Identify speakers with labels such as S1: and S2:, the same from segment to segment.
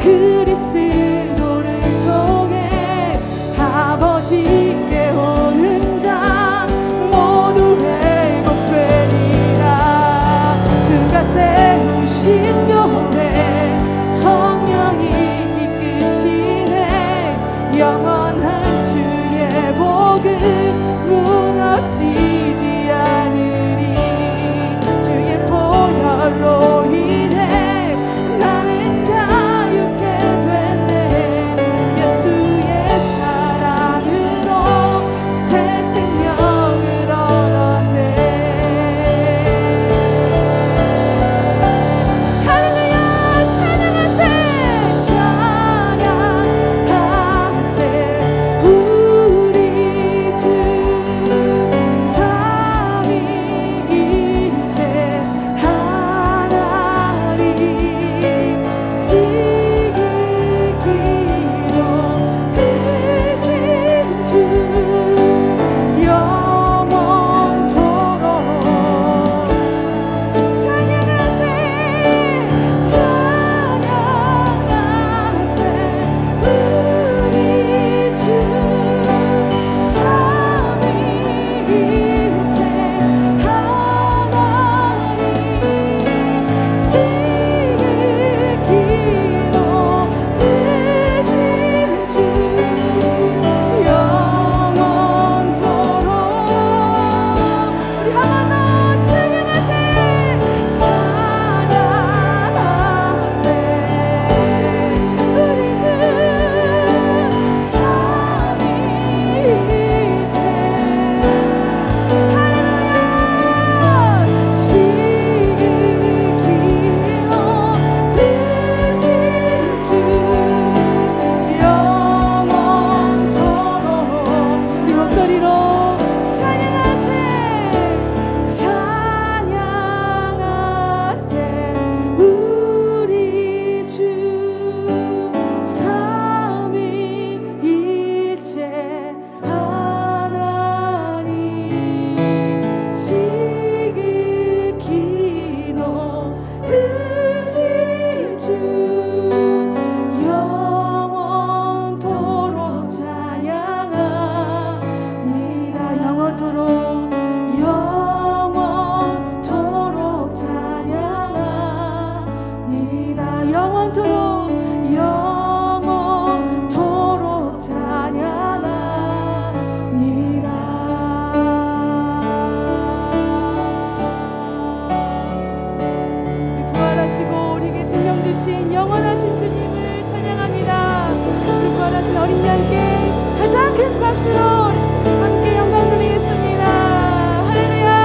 S1: 그리스도를 통해 아버지께 오는 자 모두 회복되리라. 주가 세우신 교회 성령이 이끄시네. 영원한 주의 복음 무너지지 않으리. 주의 보혈로 인해 나는 자유케 됐네. 예수의 사랑으로 새 생명을 얻었네. 할렐루야. 찬양하세 찬양하세 우리 주 삼위일체 하나님 지극히도 크신 주 영원토록 찬양하세 찬양하세 우리 주 삼위일체 하나님 지극히도 크신 주 영원토록. 우리 한 번 더 찬양하세 찬양하세 우리 주 삼위일체 할렐루야. 지극히도 크신 주 영원토록. 우리 목소리로 찬양하세 찬양하세 우리 주 삼위일체 하나님 지극히도 크신 주 영원토록 찬양합니다. 영원토록 영원토록 찬양합니다. 영원토록 영원토록 찬양합니다. 우리 부활하시고 우리에게 생명 주신 영원하신 주님을 찬양합니다. 우리 부활하신 어린 양께 가장 큰 박수로 함께 영광 드리겠습니다. 할렐루야.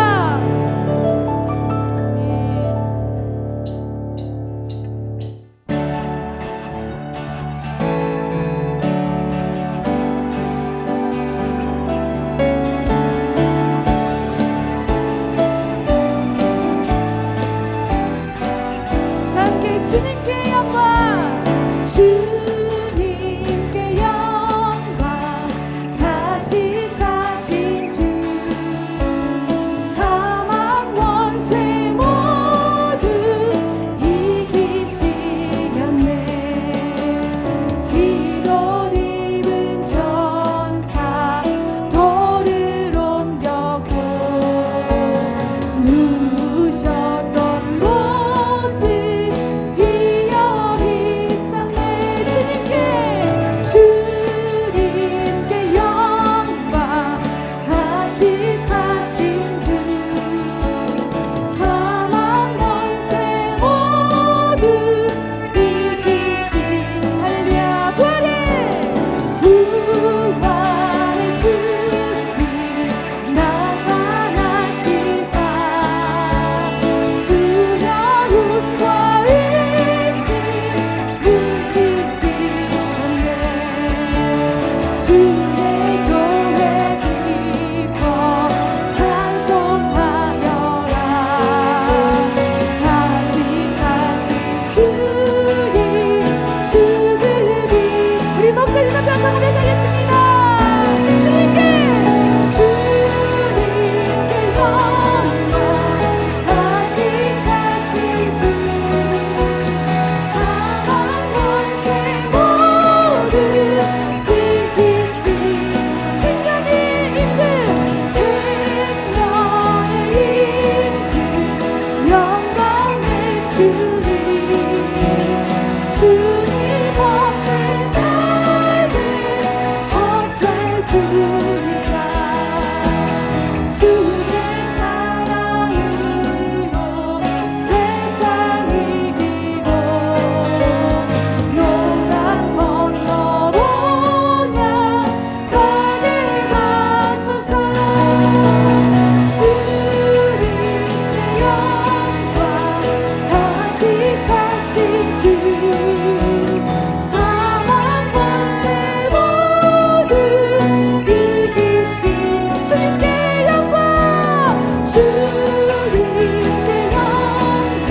S1: 함께 주님께 영광 주님께 영광 다시 사신 주님 없는 삶은 헛될 뿐이라. 주의 사랑으로 세상 이기고 요단 건너보냐 가게 하소서. 주님의 영광 다시 사신 주 사망 권세 모두 이기신 주님께 영광. 주님께 영광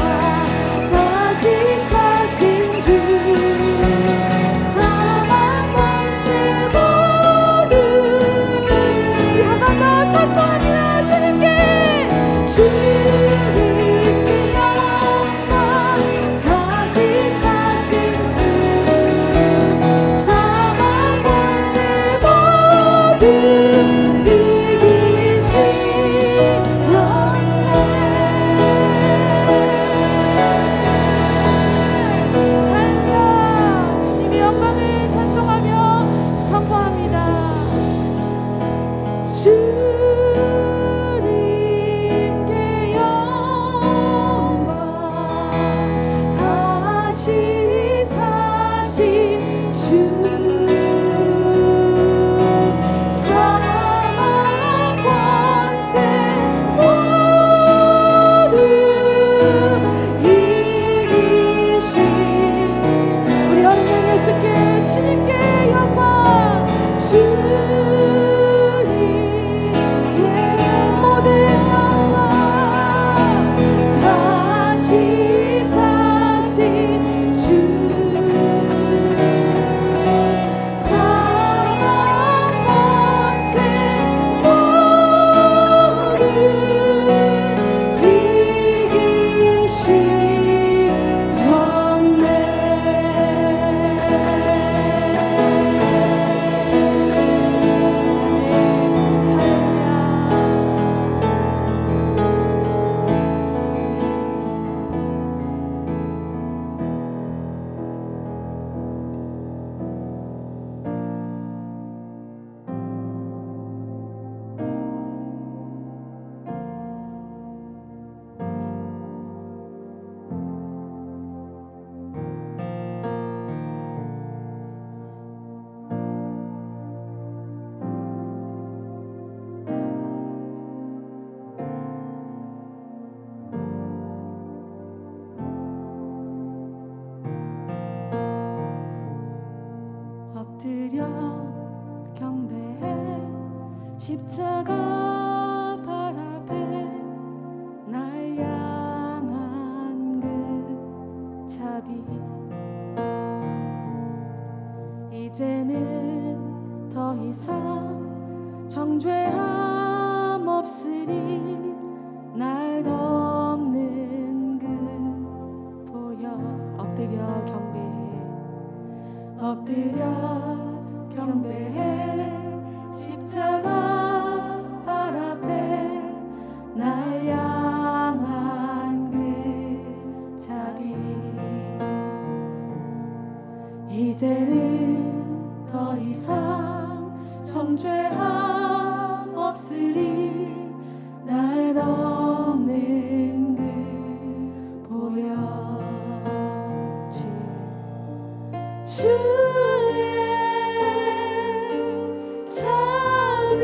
S1: 다시 사신 주 사망 권세 모두 우리 한 번 더 선포합니다. 주님께 영광 다시 사신 주 사망 권세 모두 이기신 영광. 할렐루야. 주님의 영광을 찬송하며 선포합니다. 주님께 영광 다시 사신 주 사망 권세 모두 이기신 우리 어린 양 예수께 주님께 영광. 주님께 모든 영광 다시 사신 주 사망 권세 모두 이기신 영네. 엎드려 경배해 십자가 발 앞에 날 향한 그 자비. 이제는 더 이상 정죄함 없으리. 날 덮는 그 보혈. 엎드려 경배해 엎드려 경배해 십자가 발 앞에 날 향한 그 자비. 이제는 더 이상 정죄함 없으리. 날 덮는 그 보혈. 주의 자비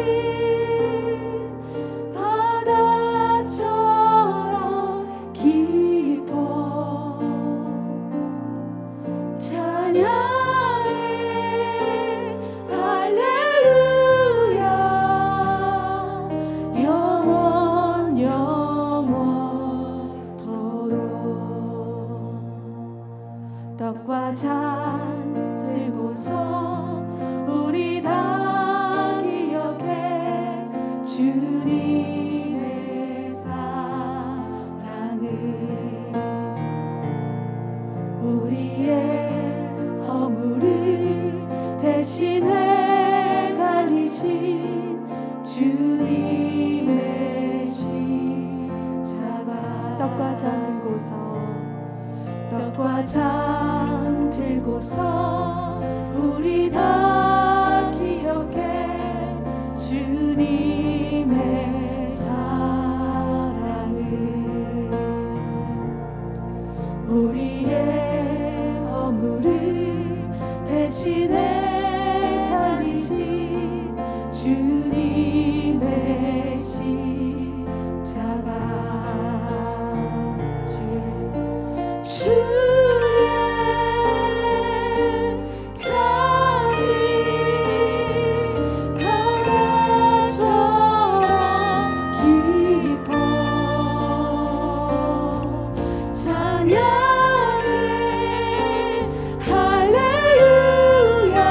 S1: 바다처럼 깊어. 찬양해 할렐루야. 영원 영원토록. 떡과 잔 들고서 우리 다 기억해 주님의 사랑을. 우리의 허물을 대신해 달리신 주님의 십자가. 떡과 잔 들고서 떡과 잔 들고서 알고서 우리 다 기억해 주님의 사랑을. 우리의 허물을 대신해 달리신 주님의 십자가. 주의 잔이 바다처럼 깊어 찬양해 할렐루야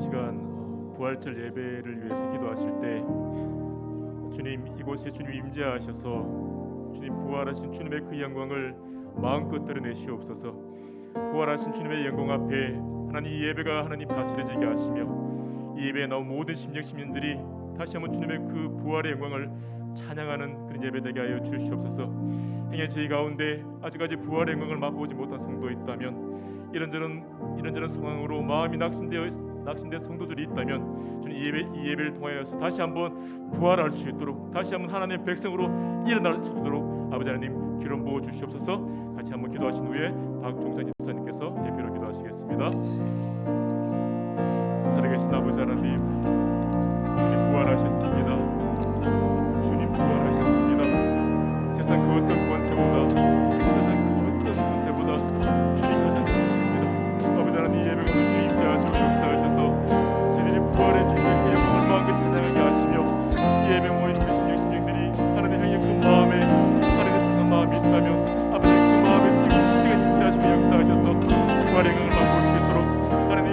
S2: 시간 부활절 예배를 위해서 기도하실 때 주님, 이곳에 주님 임재하셔서 주님 부활하신 주님의 그 영광을 마음껏 드러내시옵소서. 부활하신 주님의 영광 앞에 하나님 이 예배가 하나님 다스려지게 하시며 이 예배에 나온 모든 심령들이 다시 한번 주님의 그 부활의 영광을 찬양하는 그런 예배 되게 하여 주시옵소서. 행여 저희 가운데 아직까지 부활의 영광을 맛보지 못한 성도 있다면 이런저런 상황으로 마음이 낙심된 성도들이 있다면 주님 이 예배를 통하여서 다시 한번 부활할 수 있도록 다시 한번 하나님의 백성으로 일어날 수 있도록 아버지 하나님 기름 부어 주시옵소서. 같이 한번 기도하신 후에 박종상 집사님께서 대표로 기도하시겠습니다. 살아계신 아버지 하나님, 주님 부활하셨습니다. 주님 부활하셨습니다. 세상 그 어떤 권세보다 주님 가장 크십니다. 아버지 하나님, 이 예배가 주님 임재하시고 역사하셔서 저희들이 부활의 주님의 그 영광을 마음껏 찬양하게 하시며 이 예배 모인 우리 심령들이 하나님 향해 그 마음에 하나님의 상한 마음이 있다면 아버지 그 마음에 지금 이 시간 임재하시고 역사하셔서 부활의 영광을 맛볼 수 있도록 하나님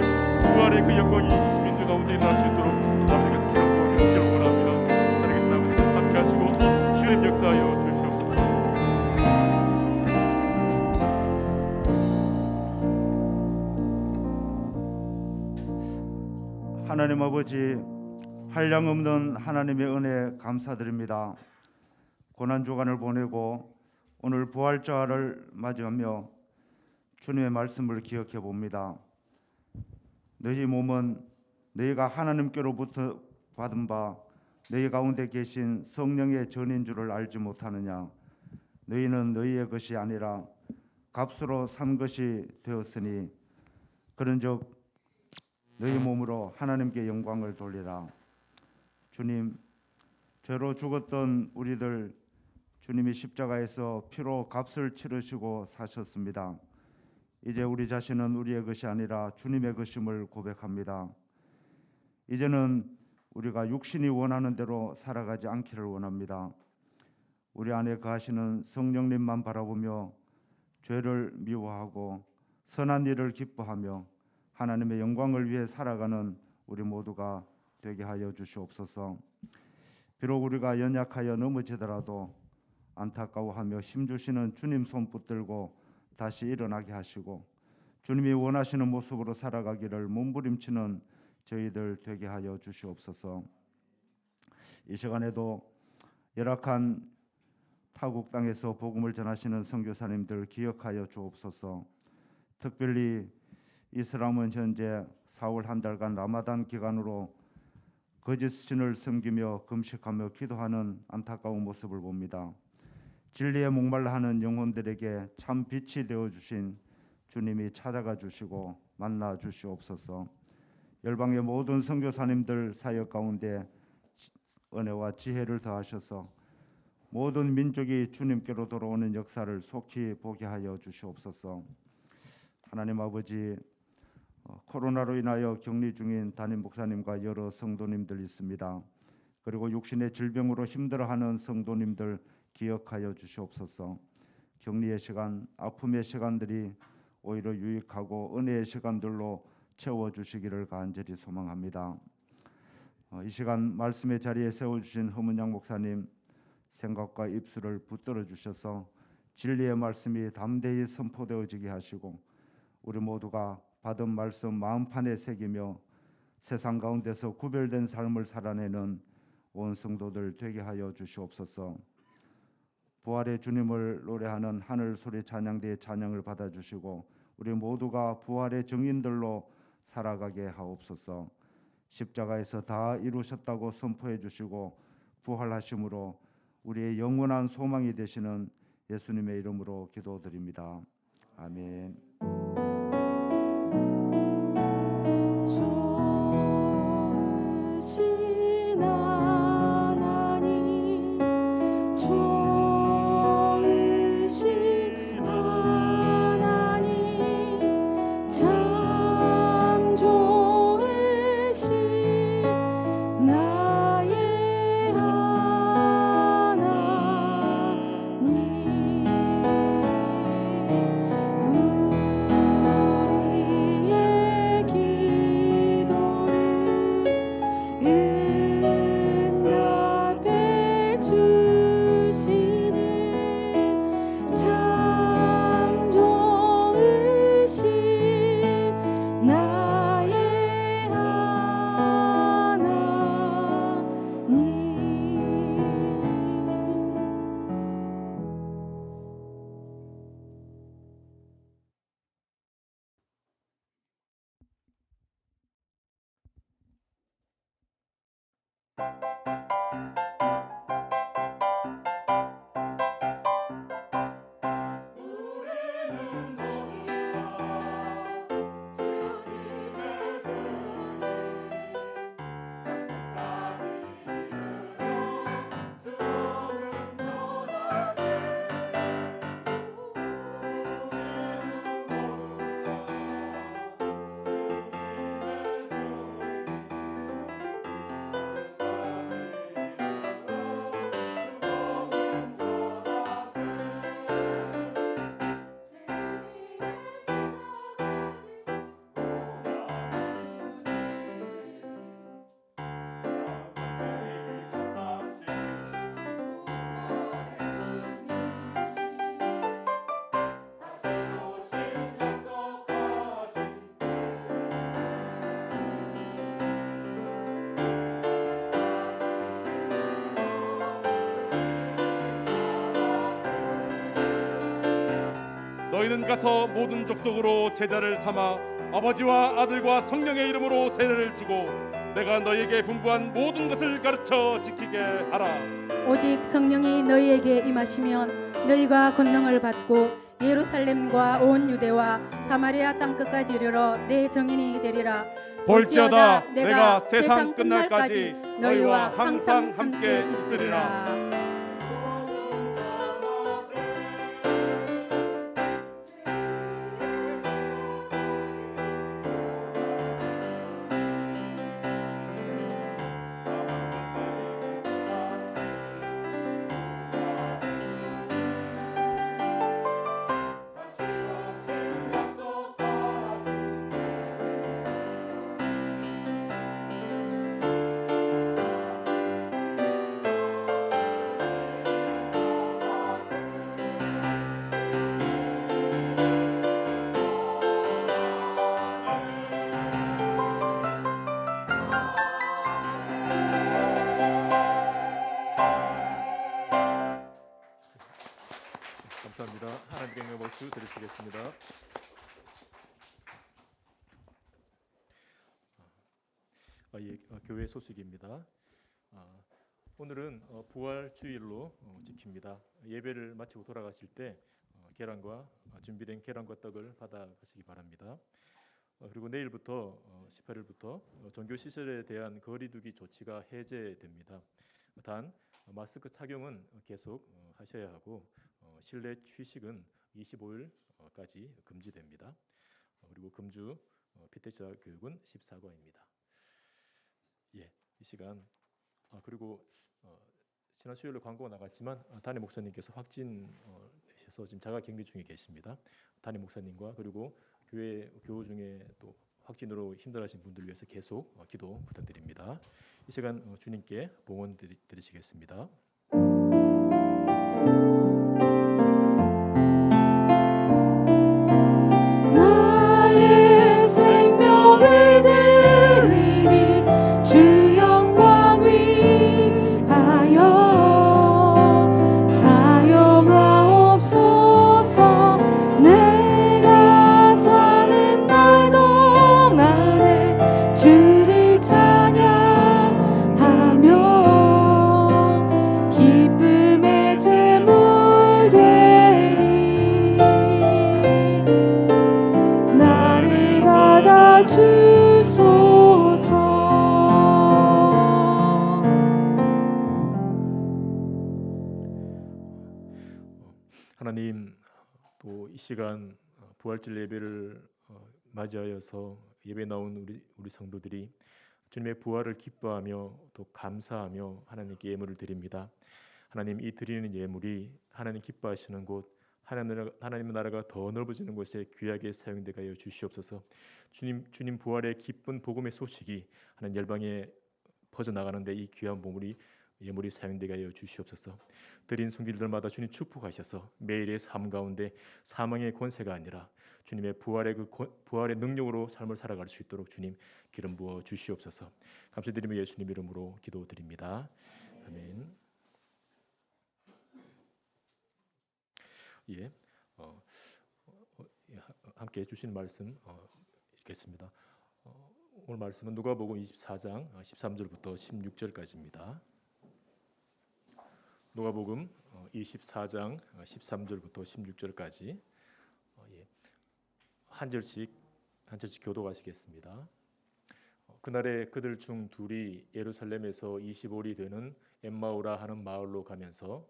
S2: 부활의 그 영광이 시민들 가운데 일어날 수 있도록 아버지께서 기름 부어주시기를 원합니다. 살아계신 아버지께서 함께하시고 주님 역사하여 주시옵소서.
S3: 하나님 아버지, 한량없는 하나님의 은혜 감사드립니다. 고난주간을 보내고 오늘 부활절을 맞이하며 주님의 말씀을 기억해 봅니다. 너희 몸은 너희가 하나님께로부터 받은 바 너희 가운데 계신 성령의 전인 줄을 알지 못하느냐. 너희는 너희의 것이 아니라 값으로 산 것이 되었으니 그런즉 너희 몸으로 하나님께 영광을 돌리라. 주님, 죄로 죽었던 우리들 주님이 십자가에서 피로 값을 치르시고 사셨습니다. 이제 우리 자신은 우리의 것이 아니라 주님의 것임을 고백합니다. 이제는 우리가 육신이 원하는 대로 살아가지 않기를 원합니다. 우리 안에 거하시는 성령님만 바라보며 죄를 미워하고 선한 일을 기뻐하며 하나님의 영광을 위해 살아가는 우리 모두가 되게 하여 주시옵소서. 비록 우리가 연약하여 넘어지더라도 안타까워하며 힘주시는 주님 손 붙들고 다시 일어나게 하시고 주님이 원하시는 모습으로 살아가기를 몸부림치는 저희들 되게 하여 주시옵소서. 이 시간에도 열악한 타국 땅에서 복음을 전하시는 선교사님들 기억하여 주옵소서. 특별히 이슬람은 현재 4월 한 달간 라마단 기간으로 거짓 신을 섬기며 금식하며 기도하는 안타까운 모습을 봅니다. 진리에 목말라 하는 영혼들에게 참 빛이 되어 주신 주님이 찾아가 주시고 만나 주시옵소서. 열방의 모든 선교사님들 사역 가운데 은혜와 지혜를 더하셔서 모든 민족이 주님께로 돌아오는 역사를 속히 보게 하여 주시옵소서. 하나님 아버지, 코로나로 인하여 격리 중인 담임 목사님과 여러 성도님들 있습니다. 그리고 육신의 질병으로 힘들어하는 성도님들 기억하여 주시옵소서. 격리의 시간, 아픔의 시간들이 오히려 유익하고 은혜의 시간들로 채워주시기를 간절히 소망합니다. 이 시간 말씀의 자리에 세워주신 허문양 목사님 생각과 입술을 붙들어 주셔서 진리의 말씀이 담대히 선포되어지게 하시고 우리 모두가 받은 말씀 마음판에 새기며 세상 가운데서 구별된 삶을 살아내는 온 성도들 되게 하여 주시옵소서. 부활의 주님을 노래하는 하늘 소리 찬양대의 찬양을 받아주시고 우리 모두가 부활의 증인들로 살아가게 하옵소서. 십자가에서 다 이루셨다고 선포해 주시고 부활하심으로 우리의 영원한 소망이 되시는 예수님의 이름으로 기도드립니다. 아멘.
S4: 너희는 가서 모든 족속으로 제자를 삼아 아버지와 아들과 성령의 이름으로 세례를 주고 내가 너희에게 분부한 모든 것을 가르쳐 지키게 하라.
S5: 오직 성령이 너희에게 임하시면 너희가 권능을 받고 예루살렘과 온 유대와 사마리아 땅끝까지 이르러 내 증인이 되리라.
S4: 볼지어다 내가 세상 끝날까지 너희와 항상 함께 있으리라.
S2: 감사합니다. 하나님께 영광 박수 드리시겠습니다. 교회 소식입니다. 오늘은 부활 주일로 지킵니다. 예배를 마치고 돌아가실 때 계란과 준비된 계란과 떡을 받아 가시기 바랍니다. 그리고 내일부터 18일부터 종교 시설에 대한 거리두기 조치가 해제됩니다. 단 마스크 착용은 계속 하셔야 하고 실내 취식은 25일까지 금지됩니다. 그리고 금주 피태자 교육은 14과입니다. 이 시간 그리고 지난 수요일에 광고가 나갔지만 담임 목사님께서 확진하셔서 지금 자가 격리 중에 계십니다. 담임 목사님과 그리고 교회 교우 중에 또 확진으로 힘들어하신 분들 위해서 계속 기도 부탁드립니다. 이 시간 주님께 봉헌 드리시겠습니다.
S1: 나의 생명을 드리니 주 영광 위하여 사용하옵소서. 내가 사는 날 동안에 주를 찬양하며 기쁨의 제물 되리. 나를 받아주소서.
S2: 하나님, 또 이 시간 부활절 예배를 맞이하여서 예배 나온 우리 성도들이 주님의 부활을 기뻐하며 또 감사하며 하나님께 예물을 드립니다. 하나님, 이 드리는 예물이 하나님 기뻐하시는 곳, 하나님의 나라가 더 넓어지는 곳에 귀하게 사용되게 하여 주시옵소서. 주님 부활의 기쁜 복음의 소식이 하나님 열방에 퍼져나가는데 이 귀한 예물이 사용되게 하여 주시옵소서. 드린 손길들마다 주님 축복하셔서 매일의 삶 가운데 사망의 권세가 아니라 주님의 부활의 능력으로 삶을 살아갈 수 있도록 주님 기름 부어 주시옵소서. 감사드리며 예수님 이름으로 기도드립니다. 아멘. 함께 해주신 말씀 읽겠습니다. 오늘 말씀은 누가복음 24장 13절부터 16절까지입니다. 누가복음 24장 13절부터 16절까지 한 절씩 교독하시겠습니다. 그날에 그들 중 둘이 예루살렘에서 25里되는 엠마오라 하는 마을로 가면서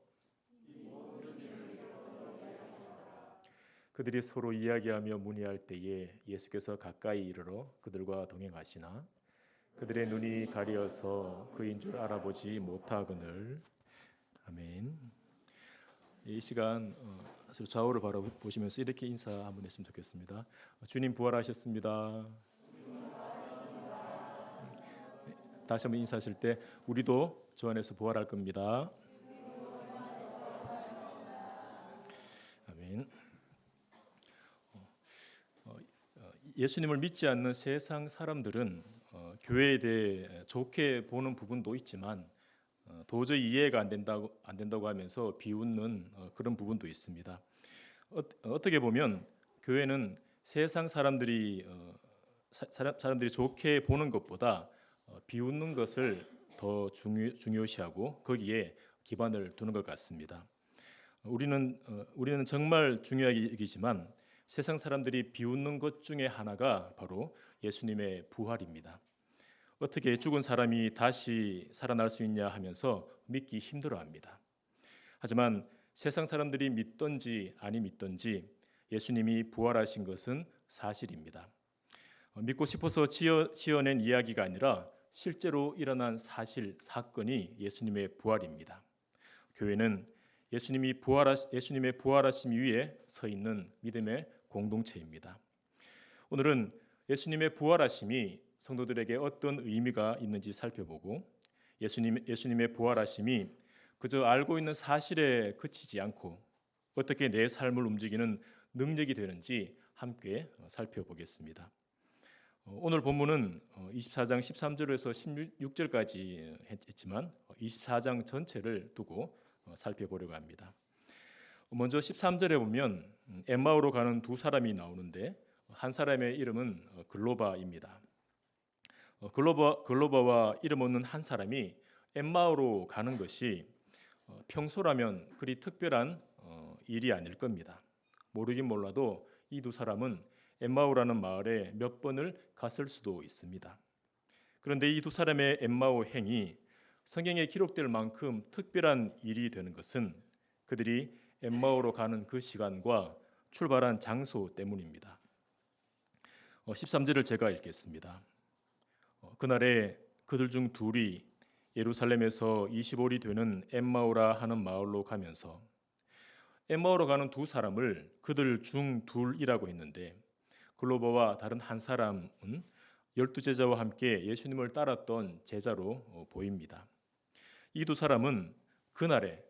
S2: 그들이 서로 이야기하며 문의할 때에 예수께서 가까이 이르러 그들과 동행하시나 그들의 눈이 가려서 그인 줄 알아보지 못하거늘. 아멘. 이 시간 서로 좌우를 바라보시면서 이렇게 인사 한번 했으면 좋겠습니다. 주님 부활하셨습니다. 다시 한번 인사하실 때 우리도 주 안에서 부활할 겁니다. 아멘. 예수님을 믿지 않는 세상 사람들은 교회에 대해 좋게 보는 부분도 있지만 도저히 이해가 안 된다고 하면서 비웃는 그런 부분도 있습니다. 어떻게 보면 교회는 세상 사람들이 좋게 보는 것보다 비웃는 것을 더 중요시하고 거기에 기반을 두는 것 같습니다. 우리는 정말 중요하게 여기지만 세상 사람들이 비웃는 것 중에 하나가 바로 예수님의 부활입니다. 어떻게 죽은 사람이 다시 살아날 수 있냐 하면서 믿기 힘들어합니다. 하지만 세상 사람들이 믿든지 아니 믿든지 예수님이 부활하신 것은 사실입니다. 믿고 싶어서 지어낸 이야기가 아니라 실제로 일어난 사건이 예수님의 부활입니다. 교회는 예수님의 부활하심 위에 서 있는 믿음의 공동체입니다. 오늘은 예수님의 부활하심이 성도들에게 어떤 의미가 있는지 살펴보고 예수님의 부활하심이 그저 알고 있는 사실에 그치지 않고 어떻게 내 삶을 움직이는 능력이 되는지 함께 살펴보겠습니다. 오늘 본문은 24장 13절에서 16절까지 했지만 24장 전체를 두고 살펴보려고 합니다. 먼저 13절에 보면 엠마오로 가는 두 사람이 나오는데 한 사람의 이름은 글로바입니다. 글로바와 이름 없는 한 사람이 엠마오로 가는 것이 평소라면 그리 특별한 일이 아닐 겁니다. 모르긴 몰라도 이 두 사람은 엠마오라는 마을에 몇 번을 갔을 수도 있습니다. 그런데 이 두 사람의 엠마오 행이 성경에 기록될 만큼 특별한 일이 되는 것은 그들이 엠마오로 가는 그 시간과 출발한 장소 때문입니다. 13절을 제가 읽겠습니다. 그날에 그들 중 둘이 예루살렘에서 25里되는 엠마오라 하는 마을로 가면서 엠마오로 가는 두 사람을 그들 중 둘이라고 했는데 글로버와 다른 한 사람은 12제자와 함께 예수님을 따랐던 제자로 보입니다. 이 두 사람은 그날에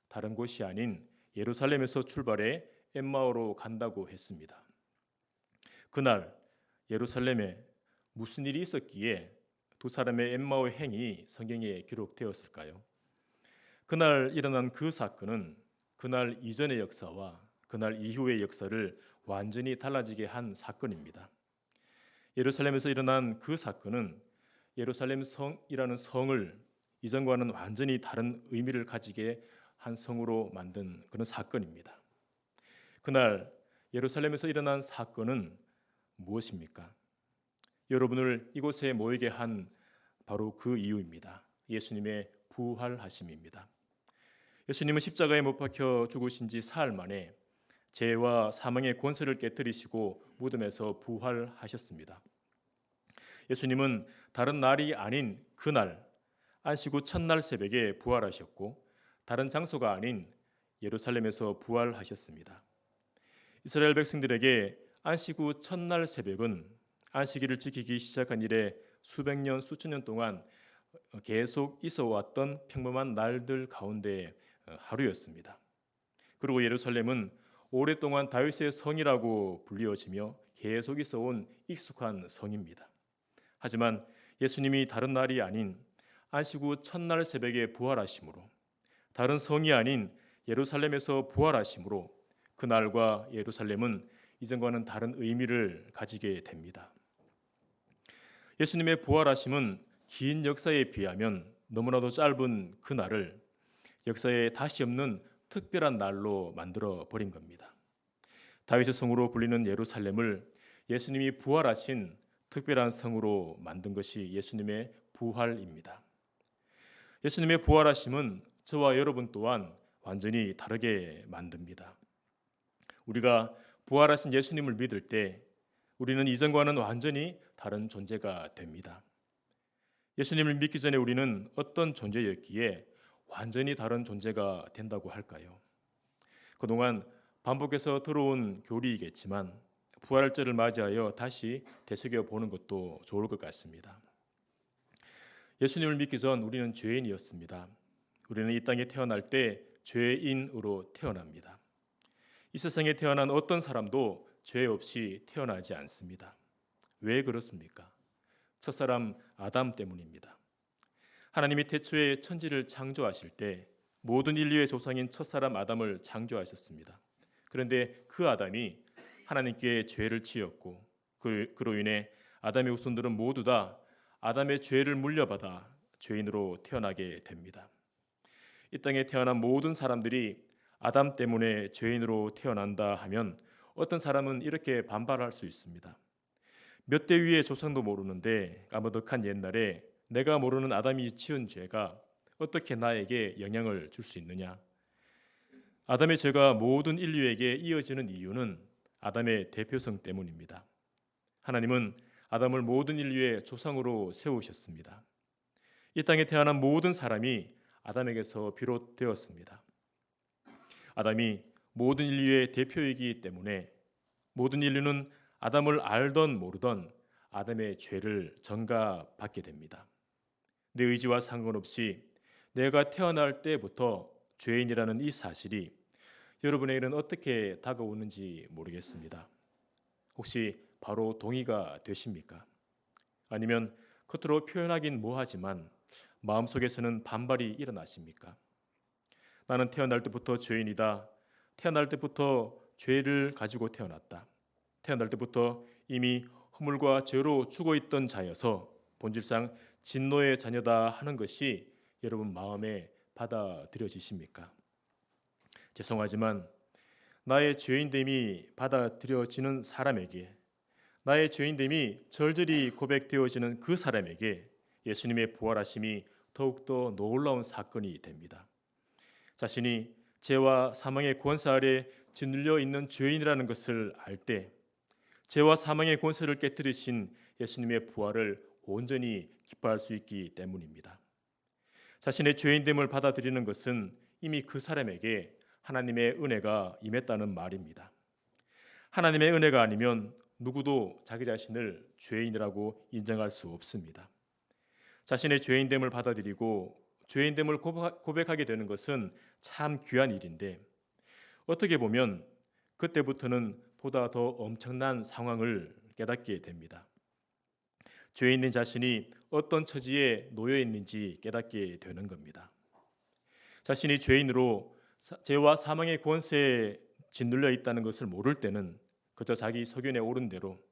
S2: 다른 곳이 아닌 예루살렘에서 출발해 엠마오로 간다고 했습니다. 그날 예루살렘에 무슨 일이 있었기에 두 사람의 엠마오 행이 성경에 기록되었을까요? 그날 일어난 그 사건은 그날 이전의 역사와 그날 이후의 역사를 완전히 달라지게 한 사건입니다. 예루살렘에서 일어난 그 사건은 예루살렘 성이라는 성을 이전과는 완전히 다른 의미를 가지게 한 성으로 만든 그런 사건입니다. 그날 예루살렘에서 일어난 사건은 무엇입니까? 여러분을 이곳에 모이게 한 바로 그 이유입니다. 예수님의 부활하심입니다. 예수님은 십자가에 못 박혀 죽으신 지 사흘 만에 죄와 사망의 권세를 깨뜨리시고 무덤에서 부활하셨습니다. 예수님은 다른 날이 아닌 그날 안식 후 첫날 새벽에 부활하셨고 다른 장소가 아닌 예루살렘에서 부활하셨습니다. 이스라엘 백성들에게 안식 후 첫날 새벽은 안식일을 지키기 시작한 이래 수백 년, 수천 년 동안 계속 있어왔던 평범한 날들 가운데 하루였습니다. 그리고 예루살렘은 오랫동안 다윗의 성이라고 불리워지며 계속 있어온 익숙한 성입니다. 하지만 예수님이 다른 날이 아닌 안식 후 첫날 새벽에 부활하심으로 다른 성이 아닌 예루살렘에서 부활하심으로 그날과 예루살렘은 이전과는 다른 의미를 가지게 됩니다. 예수님의 부활하심은 긴 역사에 비하면 너무나도 짧은 그날을 역사에 다시 없는 특별한 날로 만들어 버린 겁니다. 다윗의 성으로 불리는 예루살렘을 예수님이 부활하신 특별한 성으로 만든 것이 예수님의 부활입니다. 예수님의 부활하심은 저와 여러분 또한 완전히 다르게 만듭니다. 우리가 부활하신 예수님을 믿을 때 우리는 이전과는 완전히 다른 존재가 됩니다. 예수님을 믿기 전에 우리는 어떤 존재였기에 완전히 다른 존재가 된다고 할까요? 그동안 반복해서 들어온 교리이겠지만 부활절을 맞이하여 다시 되새겨보는 것도 좋을 것 같습니다. 예수님을 믿기 전 우리는 죄인이었습니다. 우리는 이 땅에 태어날 때 죄인으로 태어납니다. 이 세상에 태어난 어떤 사람도 죄 없이 태어나지 않습니다. 왜 그렇습니까? 첫사람 아담 때문입니다. 하나님이 태초에 천지를 창조하실 때 모든 인류의 조상인 첫사람 아담을 창조하셨습니다. 그런데 그 아담이 하나님께 죄를 지었고 그로 인해 아담의 후손들은 모두 다 아담의 죄를 물려받아 죄인으로 태어나게 됩니다. 이 땅에 태어난 모든 사람들이 아담 때문에 죄인으로 태어난다 하면 어떤 사람은 이렇게 반발할 수 있습니다. 몇 대 위의 조상도 모르는데 까마득한 옛날에 내가 모르는 아담이 지은 죄가 어떻게 나에게 영향을 줄 수 있느냐? 아담의 죄가 모든 인류에게 이어지는 이유는 아담의 대표성 때문입니다. 하나님은 아담을 모든 인류의 조상으로 세우셨습니다. 이 땅에 태어난 모든 사람이 아담에게서 비롯되었습니다. 아담이 모든 인류의 대표이기 때문에 모든 인류는 아담을 알던 모르던 아담의 죄를 전가받게 됩니다. 내 의지와 상관없이 내가 태어날 때부터 죄인이라는 이 사실이 여러분에게는 어떻게 다가오는지 모르겠습니다. 혹시 바로 동의가 되십니까? 아니면 겉으로 표현하긴 뭐하지만 마음속에서는 반발이 일어나십니까? 나는 태어날 때부터 죄인이다. 태어날 때부터 죄를 가지고 태어났다. 태어날 때부터 이미 허물과 죄로 죽어있던 자여서 본질상 진노의 자녀다 하는 것이 여러분 마음에 받아들여지십니까? 죄송하지만 나의 죄인됨이 받아들여지는 사람에게, 나의 죄인됨이 절절히 고백되어지는 그 사람에게 예수님의 부활하심이 더욱더 놀라운 사건이 됩니다. 자신이 죄와 사망의 권세 아래 짓눌려 있는 죄인이라는 것을 알 때 죄와 사망의 권세를 깨뜨리신 예수님의 부활을 온전히 기뻐할 수 있기 때문입니다. 자신의 죄인됨을 받아들이는 것은 이미 그 사람에게 하나님의 은혜가 임했다는 말입니다. 하나님의 은혜가 아니면 누구도 자기 자신을 죄인이라고 인정할 수 없습니다. 자신의 죄인됨을 받아들이고 죄인됨을 고백하게 되는 것은 참 귀한 일인데 어떻게 보면 그때부터는 보다 더 엄청난 상황을 깨닫게 됩니다. 죄인인 자신이 어떤 처지에 놓여 있는지 깨닫게 되는 겁니다. 자신이 죄인으로 죄와 사망의 권세에 짓눌려 있다는 것을 모를 때는 그저 자기 소견에 오른 대로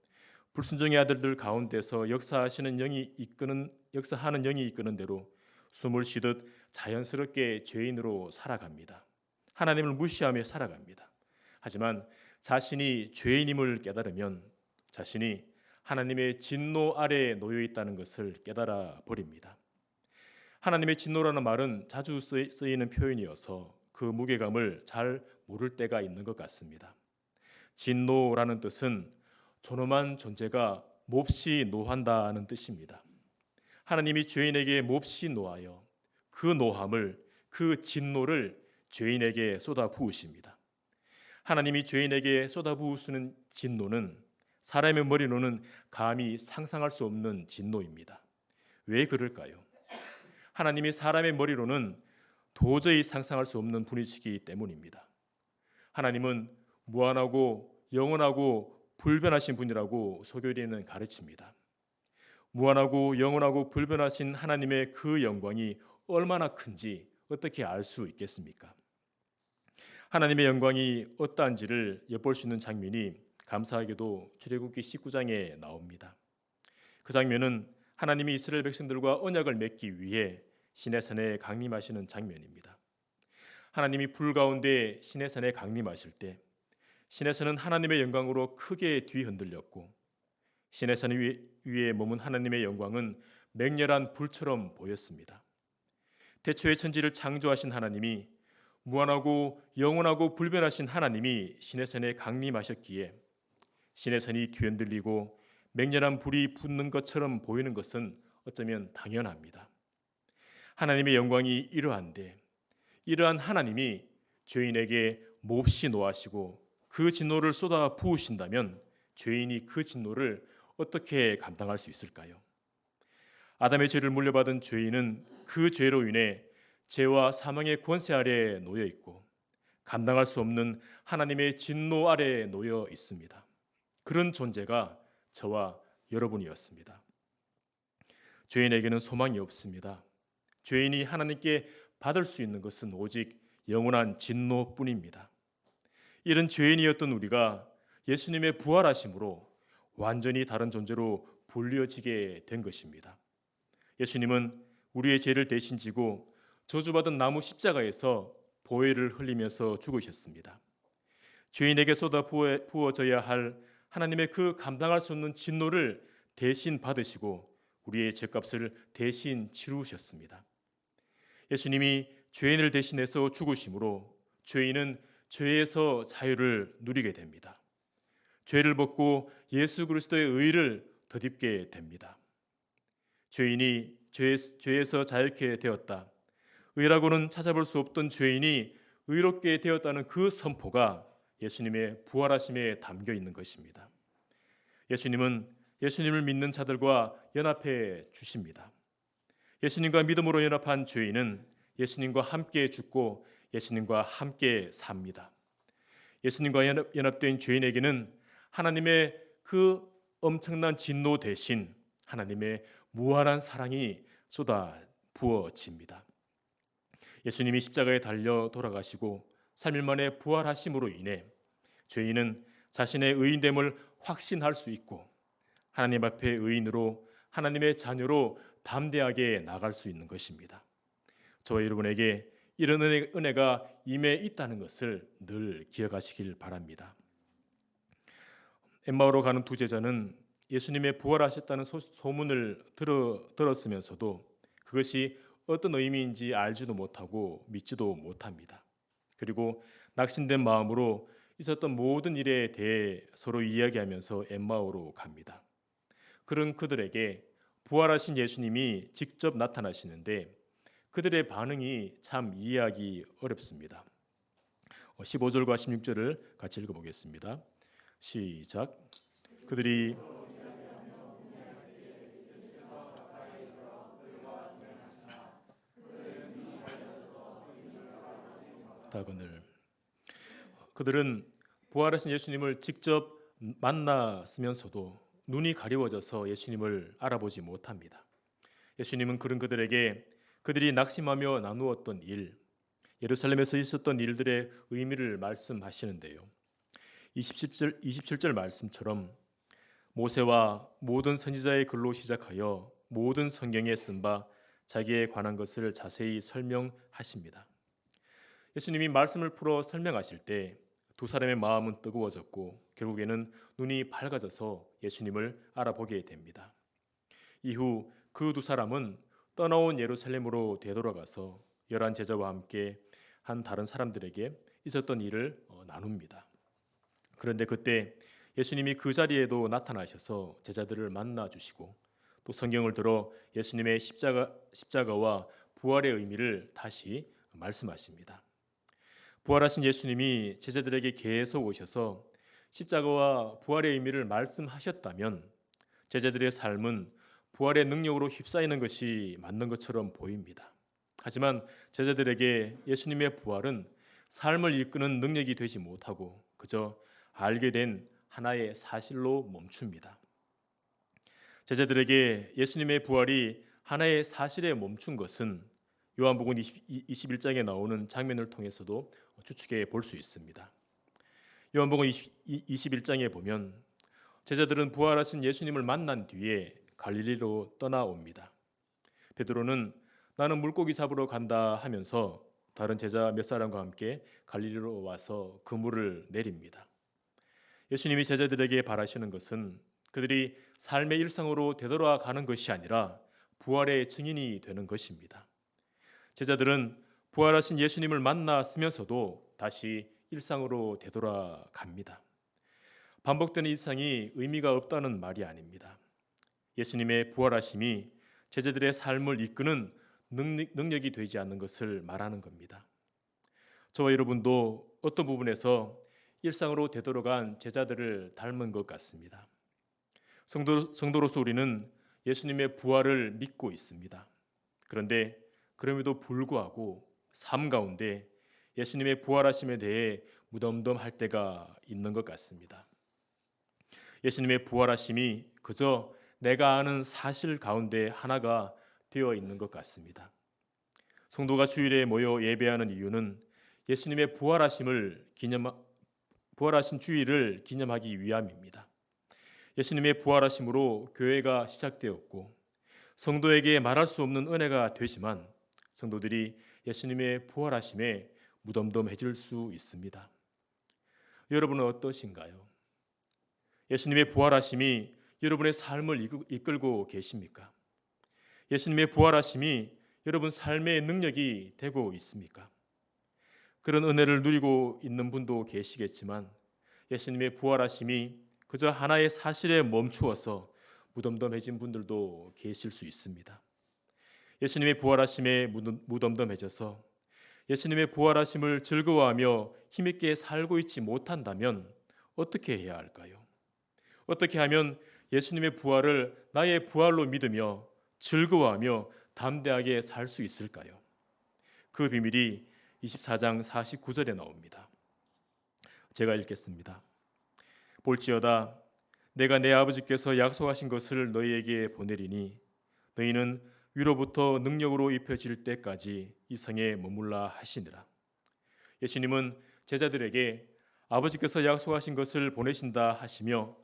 S2: 불순종의 아들들 가운데서 역사하는 영이 이끄는 대로 숨을 쉬듯 자연스럽게 죄인으로 살아갑니다. 하나님을 무시하며 살아갑니다. 하지만 자신이 죄인임을 깨달으면 자신이 하나님의 진노 아래에 놓여 있다는 것을 깨달아 버립니다. 하나님의 진노라는 말은 자주 쓰이는 표현이어서 그 무게감을 잘 모를 때가 있는 것 같습니다. 진노라는 뜻은 존엄한 존재가 몹시 노한다는 뜻입니다. 하나님이 죄인에게 몹시 노하여 그 노함을, 그 진노를 죄인에게 쏟아 부으십니다. 하나님이 죄인에게 쏟아 부으시는 진노는 사람의 머리로는 감히 상상할 수 없는 진노입니다. 왜 그럴까요? 하나님이 사람의 머리로는 도저히 상상할 수 없는 분이시기 때문입니다. 하나님은 무한하고 영원하고 불변하신 분이라고 소교리는 가르칩니다. 무한하고 영원하고 불변하신 하나님의 그 영광이 얼마나 큰지 어떻게 알 수 있겠습니까? 하나님의 영광이 어떠한지를 엿볼 수 있는 장면이 감사하게도 출애굽기 19장에 나옵니다. 그 장면은 하나님이 이스라엘 백성들과 언약을 맺기 위해 시내산에 강림하시는 장면입니다. 하나님이 불 가운데 시내산에 강림하실 때 시내산은 하나님의 영광으로 크게 뒤흔들렸고 시내산 위에 머문 하나님의 영광은 맹렬한 불처럼 보였습니다. 태초의 천지를 창조하신 하나님이, 무한하고 영원하고 불변하신 하나님이 시내산에 강림하셨기에 시내산이 뒤흔들리고 맹렬한 불이 붙는 것처럼 보이는 것은 어쩌면 당연합니다. 하나님의 영광이 이러한데 이러한 하나님이 죄인에게 몹시 노하시고 그 진노를 쏟아 부으신다면 죄인이 그 진노를 어떻게 감당할 수 있을까요? 아담의 죄를 물려받은 죄인은 그 죄로 인해 죄와 사망의 권세 아래에 놓여 있고 감당할 수 없는 하나님의 진노 아래에 놓여 있습니다. 그런 존재가 저와 여러분이었습니다. 죄인에게는 소망이 없습니다. 죄인이 하나님께 받을 수 있는 것은 오직 영원한 진노뿐입니다. 이런 죄인이었던 우리가 예수님의 부활하심으로 완전히 다른 존재로 불려지게 된 것입니다. 예수님은 우리의 죄를 대신 지고 저주받은 나무 십자가에서 보혈을 흘리면서 죽으셨습니다. 죄인에게 쏟아 부어져야 할 하나님의 그 감당할 수 없는 진노를 대신 받으시고 우리의 죄값을 대신 치루셨습니다. 예수님이 죄인을 대신해서 죽으심으로 죄인은 죄에서 자유를 누리게 됩니다. 죄를 벗고 예수 그리스도의 의를 덧입게 됩니다. 죄인이 죄에서 자유케 되었다. 의라고는 찾아볼 수 없던 죄인이 의롭게 되었다는 그 선포가 예수님의 부활하심에 담겨 있는 것입니다. 예수님은 예수님을 믿는 자들과 연합해 주십니다. 예수님과 믿음으로 연합한 죄인은 예수님과 함께 죽고 예수님과 함께 삽니다. 예수님과 연합된 죄인에게는 하나님의 그 엄청난 진노 대신 하나님의 무한한 사랑이 쏟아 부어집니다. 예수님이 십자가에 달려 돌아가시고 3일 만에 부활하심으로 인해 죄인은 자신의 의인됨을 확신할 수 있고 하나님 앞에 의인으로 하나님의 자녀로 담대하게 나갈 수 있는 것입니다. 저와 여러분에게 이런 은혜가 임해 있다는 것을 늘 기억하시길 바랍니다. 엠마오로 가는 두 제자는 예수님의 부활하셨다는 소문을 들었으면서도 그것이 어떤 의미인지 알지도 못하고 믿지도 못합니다. 그리고 낙심된 마음으로 있었던 모든 일에 대해 서로 이야기하면서 엠마오로 갑니다. 그런 그들에게 부활하신 예수님이 직접 나타나시는데 그들의 반응이 참 이해하기 어렵습니다. 15절과 16절을 같이 읽어보겠습니다. 시작. 그들이 그들은 부활하신 예수님을 직접 만났으면서도 눈이 가려워져서 예수님을 알아보지 못합니다. 예수님은 그런 그들에게 그들이 낙심하며 나누었던 일, 예루살렘에서 있었던 일들의 의미를 말씀하시는데요. 27절 말씀처럼 모세와 모든 선지자의 글로 시작하여 모든 성경에 쓴 바 자기에 관한 것을 자세히 설명하십니다. 예수님이 말씀을 풀어 설명하실 때 두 사람의 마음은 뜨거워졌고 결국에는 눈이 밝아져서 예수님을 알아보게 됩니다. 이후 그 두 사람은 떠나온 예루살렘으로 되돌아가서 11 제자와 함께 한 다른 사람들에게 있었던 일을 나눕니다. 그런데 그때 예수님이 그 자리에도 나타나셔서 제자들을 만나 주시고 또 성경을 들어 예수님의 십자가와 부활의 의미를 다시 말씀하십니다. 부활하신 예수님이 제자들에게 계속 오셔서 십자가와 부활의 의미를 말씀하셨다면 제자들의 삶은 부활의 능력으로 휩싸이는 것이 맞는 것처럼 보입니다. 하지만 제자들에게 예수님의 부활은 삶을 이끄는 능력이 되지 못하고 그저 알게 된 하나의 사실로 멈춥니다. 제자들에게 예수님의 부활이 하나의 사실에 멈춘 것은 요한복음 21장에 나오는 장면을 통해서도 추측해 볼 수 있습니다. 요한복음 21장에 보면 제자들은 부활하신 예수님을 만난 뒤에 갈릴리로 떠나옵니다. 베드로는 나는 물고기 잡으러 간다 하면서 다른 제자 몇 사람과 함께 갈릴리로 와서 그물을 내립니다. 예수님이 제자들에게 바라시는 것은 그들이 삶의 일상으로 되돌아가는 것이 아니라 부활의 증인이 되는 것입니다. 제자들은 부활하신 예수님을 만났으면서도 다시 일상으로 되돌아갑니다. 반복되는 일상이 의미가 없다는 말이 아닙니다. 예수님의 부활하심이 제자들의 삶을 이끄는 능력이 되지 않는 것을 말하는 겁니다. 저와 여러분도 어떤 부분에서 일상으로 되돌아간 제자들을 닮은 것 같습니다. 성도로서 우리는 예수님의 부활을 믿고 있습니다. 그런데 그럼에도 불구하고 삶 가운데 예수님의 부활하심에 대해 무덤덤할 때가 있는 것 같습니다. 예수님의 부활하심이 그저 내가 아는 사실 가운데 하나가 되어 있는 것 같습니다. 성도가 주일에 모여 예배하는 이유는 예수님의 부활하신 주일을 기념하기 위함입니다. 예수님의 부활하심으로 교회가 시작되었고 성도에게 말할 수 없는 은혜가 되지만 성도들이 예수님의 부활하심에 무덤덤해질 수 있습니다. 여러분은 어떠신가요? 예수님의 부활하심이 여러분의 삶을 이끌고 계십니까? 예수님의 부활하심이 여러분 삶의 능력이 되고 있습니까? 그런 은혜를 누리고 있는 분도 계시겠지만 예수님의 부활하심이 그저 하나의 사실에 멈추어서 무덤덤해진 분들도 계실 수 있습니다. 예수님의 부활하심에 무덤덤해져서 예수님의 부활하심을 즐거워하며 힘있게 살고 있지 못한다면 어떻게 해야 할까요? 어떻게 하면 예수님의 부활을 나의 부활로 믿으며 즐거워하며 담대하게 살 수 있을까요? 그 비밀이 24장 49절에 나옵니다. 제가 읽겠습니다. 볼지어다 내가 내 아버지께서 약속하신 것을 너희에게 보내리니 너희는 위로부터 능력으로 입혀질 때까지 이 성에 머물라 하시니라. 예수님은 제자들에게 아버지께서 약속하신 것을 보내신다 하시며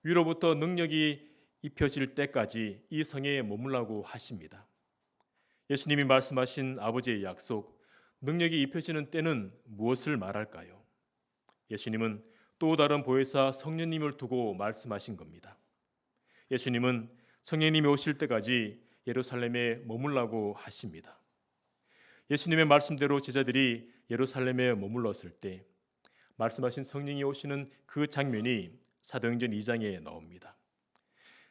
S2: 위로부터 능력이 입혀질 때까지 이 성에 머물라고 하십니다. 예수님이 말씀하신 아버지의 약속, 능력이 입혀지는 때는 무엇을 말할까요? 예수님은 또 다른 보혜사 성령님을 두고 말씀하신 겁니다. 예수님은 성령님이 오실 때까지 예루살렘에 머물라고 하십니다. 예수님의 말씀대로 제자들이 예루살렘에 머물렀을 때 말씀하신 성령이 오시는 그 장면이 사도행전 2장에 나옵니다.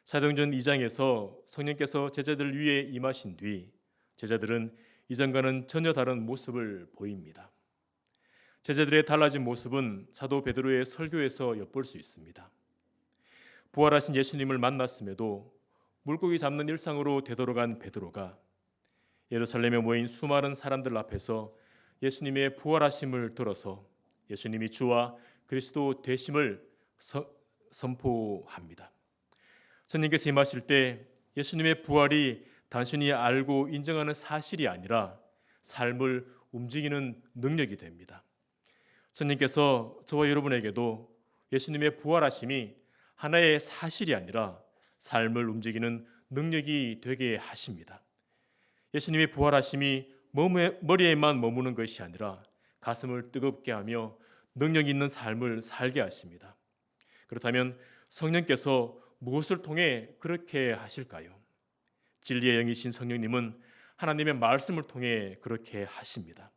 S2: 사도행전 2장에서 성령께서 제자들 위에 임하신 뒤 제자들은 이전과는 전혀 다른 모습을 보입니다. 제자들의 달라진 모습은 사도 베드로의 설교에서 엿볼 수 있습니다. 부활하신 예수님을 만났음에도 물고기 잡는 일상으로 되돌아간 베드로가 예루살렘에 모인 수많은 사람들 앞에서 예수님의 부활하심을 들어서 예수님이 주와 그리스도 되심을 선포합니다. 선생님께서 임하실 때 예수님의 부활이 단순히 알고 인정하는 사실이 아니라 삶을 움직이는 능력이 됩니다. 선생님께서 저와 여러분에게도 예수님의 부활하심이 하나의 사실이 아니라 삶을 움직이는 능력이 되게 하십니다. 예수님의 부활하심이 머리에만 머무는 것이 아니라 가슴을 뜨겁게 하며 능력 있는 삶을 살게 하십니다. 그렇다면 성령께서 무엇을 통해 그렇게 하실까요? 진리의 영이신 성령님은 하나님의 말씀을 통해 그렇게 하십니다.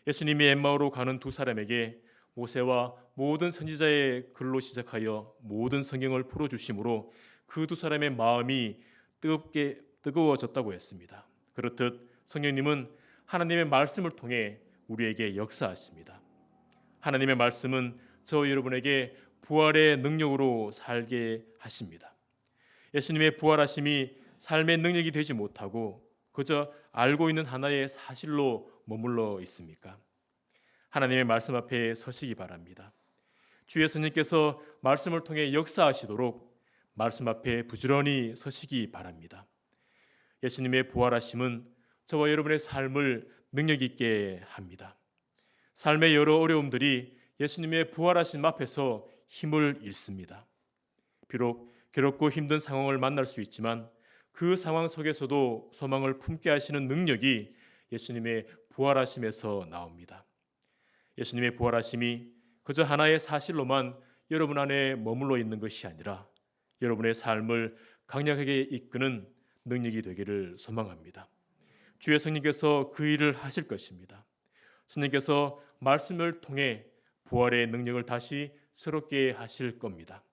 S2: 예수님이 엠마오로 가는 두 사람에게 모세와 모든 선지자의 글로 시작하여 모든 성경을 풀어주심으로 그 두 사람의 마음이 뜨거워졌다고 했습니다. 그렇듯 성령님은 하나님의 말씀을 통해 우리에게 역사하십니다. 하나님의 말씀은 저 여러분에게 부활의 능력으로 살게 하십니다. 예수님의 부활하심이 삶의 능력이 되지 못하고 그저 알고 있는 하나의 사실로 머물러 있습니까? 하나님의 말씀 앞에 서시기 바랍니다. 주 예수님께서 말씀을 통해 역사하시도록 말씀 앞에 부지런히 서시기 바랍니다. 예수님의 부활하심은 저와 여러분의 삶을 능력 있게 합니다. 삶의 여러 어려움들이 예수님의 부활하심 앞에서 힘을 잃습니다. 비록 괴롭고 힘든 상황을 만날 수 있지만 그 상황 속에서도 소망을 품게 하시는 능력이 예수님의 부활하심에서 나옵니다. 예수님의 부활하심이 그저 하나의 사실로만 여러분 안에 머물러 있는 것이 아니라 여러분의 삶을 강력하게 이끄는 능력이 되기를 소망합니다. 주의 성령께서 그 일을 하실 것입니다. 성령께서 말씀을 통해 부활의 능력을 다시 새롭게 하실 겁니다.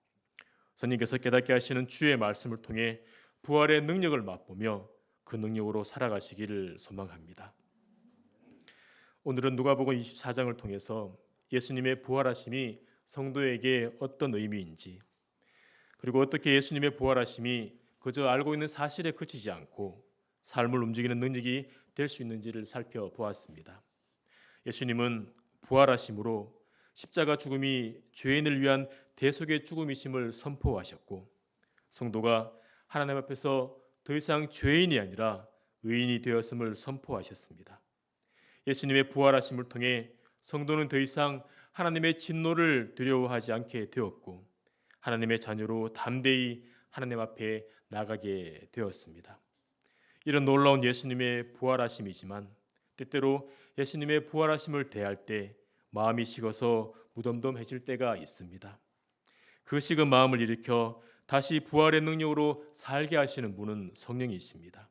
S2: 성령께서 깨닫게 하시는 주의 말씀을 통해 부활의 능력을 맛보며 그 능력으로 살아가시기를 소망합니다. 오늘은 누가복음 24장을 통해서 예수님의 부활하심이 성도에게 어떤 의미인지, 그리고 어떻게 예수님의 부활하심이 그저 알고 있는 사실에 그치지 않고 삶을 움직이는 능력이 될 수 있는지를 살펴보았습니다. 예수님은 부활하심으로 십자가 죽음이 죄인을 위한 대속의 죽음이심을 선포하셨고, 성도가 하나님 앞에서 더 이상 죄인이 아니라 의인이 되었음을 선포하셨습니다. 예수님의 부활하심을 통해 성도는 더 이상 하나님의 진노를 두려워하지 않게 되었고, 하나님의 자녀로 담대히 하나님 앞에 나가게 되었습니다. 이런 놀라운 예수님의 부활하심이지만 때때로 예수님의 부활하심을 대할 때 마음이 식어서 무덤덤해질 때가 있습니다. 그 식은 마음을 일으켜 다시 부활의 능력으로 살게 하시는 분은 성령이십니다.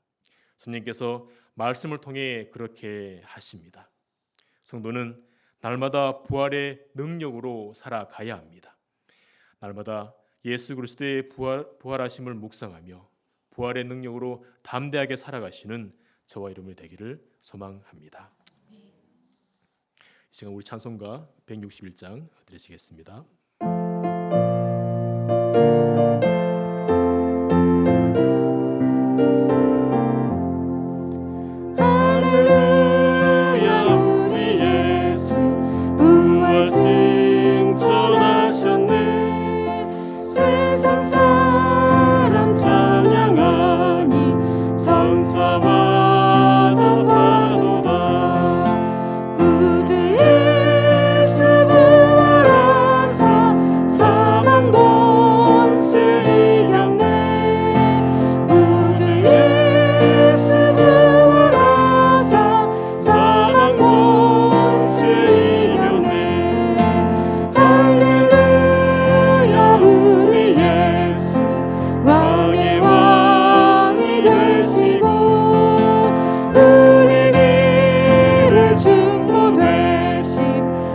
S2: 성령께서 말씀을 통해 그렇게 하십니다. 성도는 날마다 부활의 능력으로 살아가야 합니다. 날마다 예수 그리스도의 부활하심을 묵상하며 부활의 능력으로 담대하게 살아가시는 저와 여러분이 되기를 소망합니다. 이 시간 우리 찬송가 161장 드리시겠습니다.
S1: 할렐루야 우리 예수 부활 승천하셨네. 세상 사람 찬양하니 천사마다 파도다. 구주 예수 부활하사 사망 권세 이겼네. 구주 예수 부활하사 사망 권세 이겼네. 할렐루야 우리 예수 왕의 왕이 되시고 우리 길을 중보되심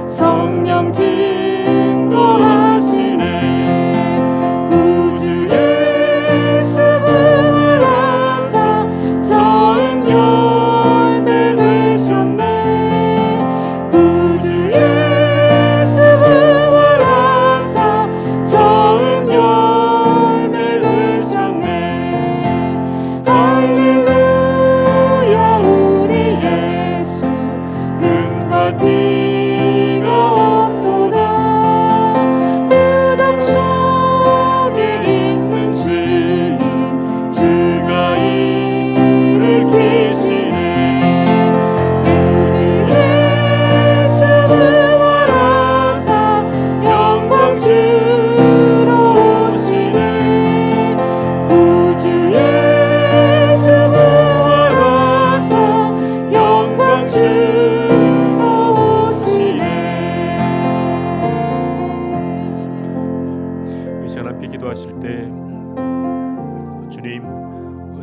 S1: 성령 증거하시네. 구주 예수 부활하사 처음 열매 되셨네. 구주 예수 부활하사 처음 열매 되셨네. 할렐루야 우리 예수 흠과 티가 없도다. 무덤 속에 있는 주인 주가 일으키시네. 구주 예수 부활하사 영광 주러 오시네. 구주 예수 부활하사 영광 주러 오시네.
S2: 이 시간 함께 기도하실 때 주님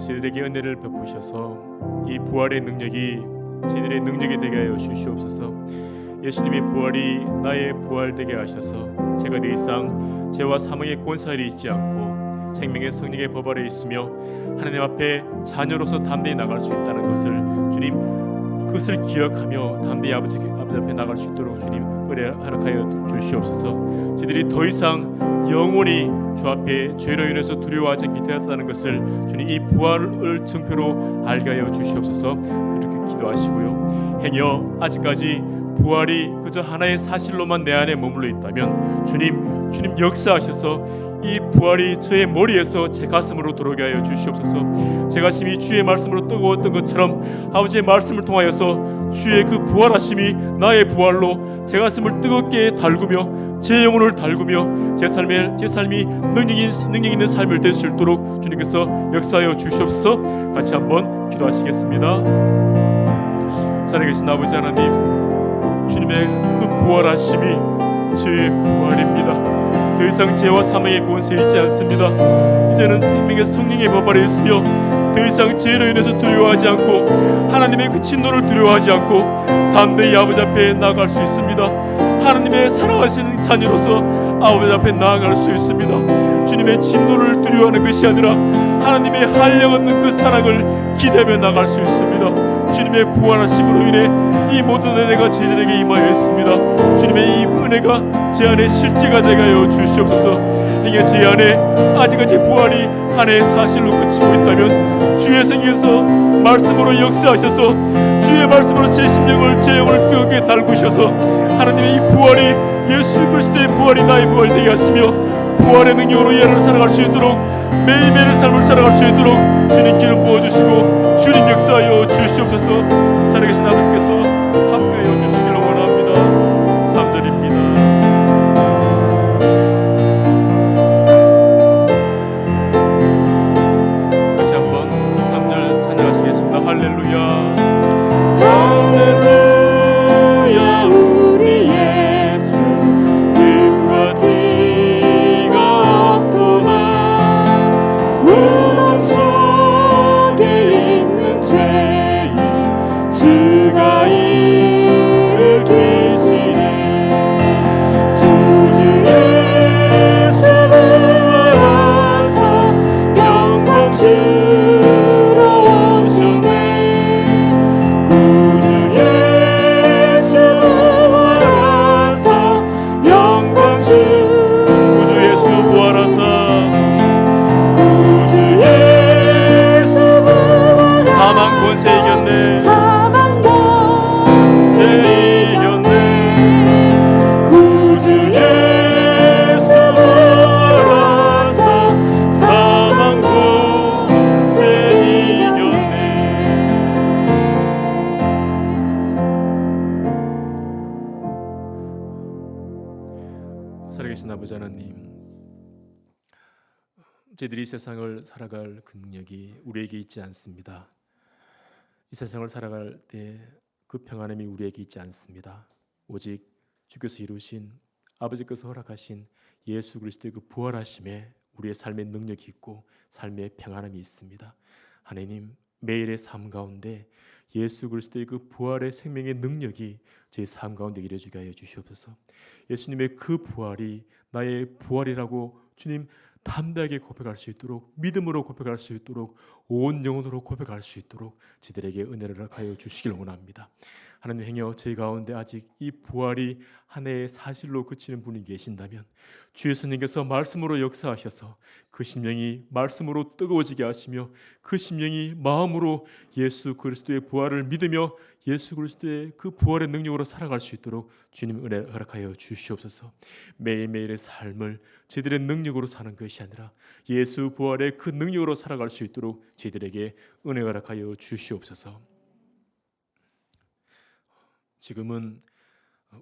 S2: 저희들에게 은혜를 베푸셔서 이 부활의 능력이 저희들의 능력이 되게 하여 주시옵소서. 예수님의 부활이 나의 부활 되게 하셔서 제가 더 이상 죄와 사망의 권세를 잊지 않고 생명의 성령의 법 아래 있으며 하나님 앞에 자녀로서 담대히 나갈 수 있다는 것을 주님 그것을 기억하며 담대히 아버지 앞에 나갈 수 있도록 주님 은혜 허락하여 주시옵소서. 저희들이 더 이상 영원히 주 앞에 죄로 인해서 두려워하지 않게 되었다는 것을 주님 이 부활을 증표로 알게 하여 주시옵소서. 그렇게 기도하시고요. 행여 아직까지 부활이 그저 하나의 사실로만 내 안에 머물러 있다면 주님 역사하셔서 이 부활이 저의 머리에서 제 가슴으로 들어오게 하여 주시옵소서. 제 가슴이 주의 말씀으로 뜨거웠던 것처럼 아버지의 말씀을 통하여서 주의 그 부활하심이 나의 부활로 제 가슴을 뜨겁게 달구며 제 영혼을 달구며 제 삶이 능력 있는 삶을 될 수 있도록 주님께서 역사하여 주시옵소서. 같이 한번 기도하시겠습니다. 살아계신 아버지 하나님, 주님의 그 부활하심이 저의 부활입니다. 더 이상 죄와 사망의 권세에 있지 않습니다. 이제는 생명의 성령의 법 아래 있으며 더 이상 죄로 인해서 두려워하지 않고 하나님의 그 진노를 두려워하지 않고 담대히 아버지 앞에 나아갈 수 있습니다. 하나님의 사랑하시는 자녀로서 아버지 앞에 나아갈 수 있습니다. 주님의 진노를 두려워하는 것이 아니라 하나님의 한량없는 그 사랑을 기대하며 나아갈 수 있습니다. 주님의 부활하심으로 인해 이 모든 은혜가 저희들에게 임하였습니다. 주님의 이 은혜가 제 안에 실제가 되게 하여 주시옵소서. 행여 제 안에 아직까지 부활이 하나의 사실로 그치고 있다면 주의 성령께서 말씀으로 역사하셔서 주의 말씀으로 제 심령을 제 영을 뜨겁게 달구셔서 하나님의 이 부활이 예수 그리스도의 부활이 나의 부활이 되게 하시며 부활의 능력으로 이 하루를 살아갈 수 있도록 매일매일의 삶을 살아갈 수 있도록 주님 기름 부어주시고 주님 역사하여 주시옵소서. 살아계신 아버지께서 함께하여 주시기를 원합니다. 3절입니다. 같이 한번 3절 찬양하시겠습니다. 할렐루야.
S1: 할렐루야. 우리 예수 그와 티가 없도다. 무덤 속에 있는 죄인 주가 일으키시네. 주 예수 부활하사 영광 주러 오시네. 구주 예수 부활하사 영광 주
S2: 구주 예수 부활하사
S1: 구주 예수 부활하사
S2: 사망 권세 이겼네.
S1: 사망 권세 이겼네. 구주 예수 부활하사 사망 권세 이겼네.
S2: 살아계신 아버지 하나님, 저희들이 이 세상을 살아갈 그 능력이 우리에게 있지 않습니다. 이 세상을 살아갈 때 그 평안함이 우리에게 있지 않습니다. 오직 주께서 이루신 아버지께서 허락하신 예수 그리스도의 그 부활하심에 우리의 삶의 능력이 있고 삶의 평안함이 있습니다. 하나님, 매일의 삶 가운데 예수 그리스도의 그 부활의 생명의 능력이 제 삶 가운데 이루어지게 하여 주시옵소서. 예수님의 그 부활이 나의 부활이라고 주님 담대하게 고백할 수 있도록, 믿음으로 고백할 수 있도록, 온 영혼으로 고백할 수 있도록 저희들에게 은혜를 허락하여 주시길 원합니다. 하나님, 행여 저희 가운데 아직 이 부활이 하나의 사실로 그치는 분이 계신다면 주의 성령께서 말씀으로 역사하셔서 그 심령이 말씀으로 뜨거워지게 하시며 그 심령이 마음으로 예수 그리스도의 부활을 믿으며 예수 그리스도의 그 부활의 능력으로 살아갈 수 있도록 주님 은혜 허락하여 주시옵소서. 매일매일의 삶을 저희들의 능력으로 사는 것이 아니라 예수 부활의 그 능력으로 살아갈 수 있도록 저희들에게 은혜 허락하여 주시옵소서. 지금은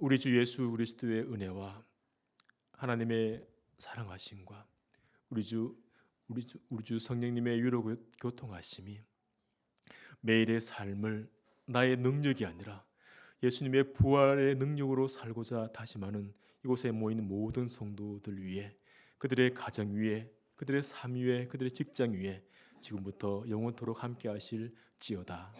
S2: 우리 주 예수 그리스도의 은혜와 하나님의 사랑하심과 우리 주 성령님의 위로 교통하심이 매일의 삶을 나의 능력이 아니라 예수님의 부활의 능력으로 살고자 다짐하는 이곳에 모인 모든 성도들 위해, 그들의 가정 위에, 그들의 삶 위에, 그들의 직장 위에 지금부터 영원토록 함께 하실지어다.